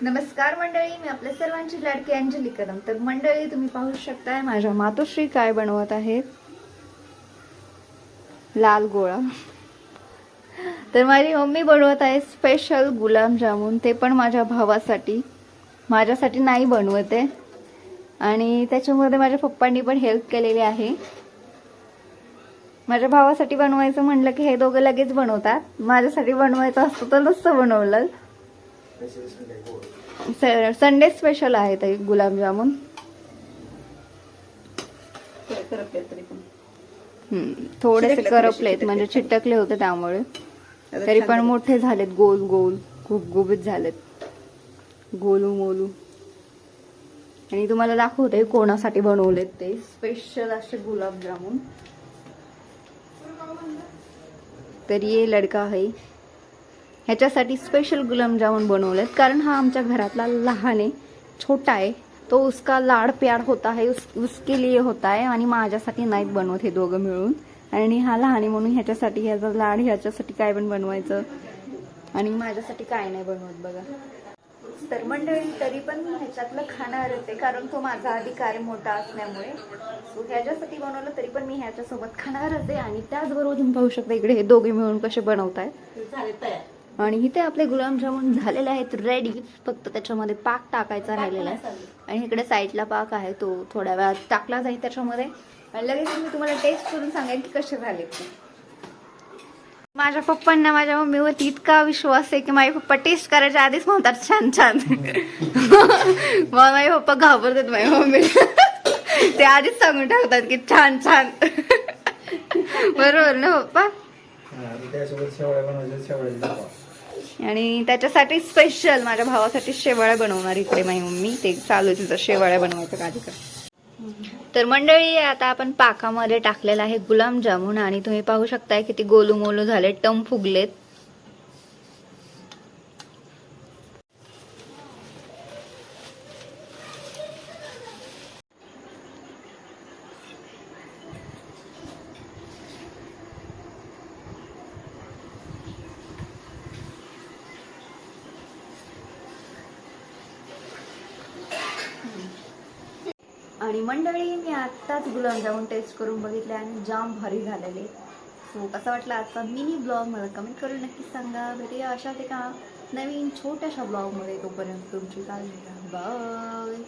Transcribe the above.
नमस्कार मंडळी, मी आपल्या सर्वांची लाडकी अंजली कदम. तर मंडळी, तुम्ही पाहू शकताय माझ्या मातोश्री काय बनवत आहेत. लाल गोळा. तर माझी मम्मी बनवत आहे स्पेशल गुलाबजामुन, ते पण माझ्या भावासाठी. माझ्यासाठी नाही बनवत आहे. आणि त्याच्यामध्ये माझ्या पप्पांनी पण हेल्प केलेली आहे. माझ्या भावासाठी बनवायचं म्हणलं की हे दोघं लगेच बनवतात. माझ्यासाठी बनवायचं असतं तर नुसतं बनवलं. संडे स्पेशल आहे ते गुलाबजामुन. थोडेसे करपलेत, म्हणजे चिटकले होते त्यामुळे. तरी पण मोठे झालेत, गोल गोल गुबगुबीत झालेत, गोलू मोलू. आणि तुम्हाला दाखवते कोणासाठी बनवलेत ते स्पेशल असे गुलाबजामुन. तर ये लडका है, ह्याच्यासाठी स्पेशल गुलाबजामुन बनवलेत. कारण हा आमच्या घरातला लहान आहे, छोटा आहे, तो उसका लाड प्यार होता है, उसके लिए होता है. आणि माझ्यासाठी नाहीत बनवत हे दोघं मिळून. आणि हा लहान आहे म्हणून ह्याच्यासाठी ह्याचा लाड, ह्याच्यासाठी काय पण बनवायचं. आणि माझ्यासाठी काय नाही बनवत बघा. तर मंडळी, तरी पण मी ह्याच्यातलं खाणार होते, कारण तो माझा अधिकार मोठा असल्यामुळे. ह्याच्यासाठी बनवलं तरी पण मी ह्याच्यासोबत खाणार होते. आणि त्याचबरोबर तुम्ही पाहू शकता इकडे हे दोघे मिळून कसे बनवतायत. आणि इथे आपले गुलाबजामुन झालेले आहेत रेडी. फक्त त्याच्यामध्ये पाक टाकायचा राहिलेला आहे. आणि इकडे साईडला पाक आहे, तो थोड्या वेळात टाकला जाईल त्याच्यामध्ये. आणि लगेच मी तुम्हाला टेस्ट करून सांगेन की कसे झाले ते. माझ्या पप्पांना माझ्या मम्मीवरती इतका विश्वास आहे की माझे पप्पा टेस्ट करायच्या आधीच म्हणतात छान छान. मग माझे पप्पा घाबरतात माझ्या मम्मी. ते आधीच सांगून टाकतात की छान छान. बरोबर ना पप्पा? आणि त्याच्यासाठी स्पेशल माझ्या भावासाठी शेवाळ्या बनवणार इकडे माझी मम्मी. ते चालू आहे तिथं शेवाळ्या बनवायचं कार्यक्रम. तर मंडळी, आता आपण पाकामध्ये टाकलेला आहे गुलाबजामुन. आणि तुम्ही पाहू शकताय किती गोलू मोलू झाले, टम फुगलेत. आणि मंडळी, मी आत्ताच गुलाबजामुन टेस्ट करून बघितले आणि जाम भारी झालेले. सो कसा वाटला आजचा मिनी ब्लॉग मला कमेंट करून नक्की सांगा. भेटूया अशाच एका नवीन छोट्याशा ब्लॉगमध्ये. तोपर्यंत तुमची काळजी घ्या. बाय.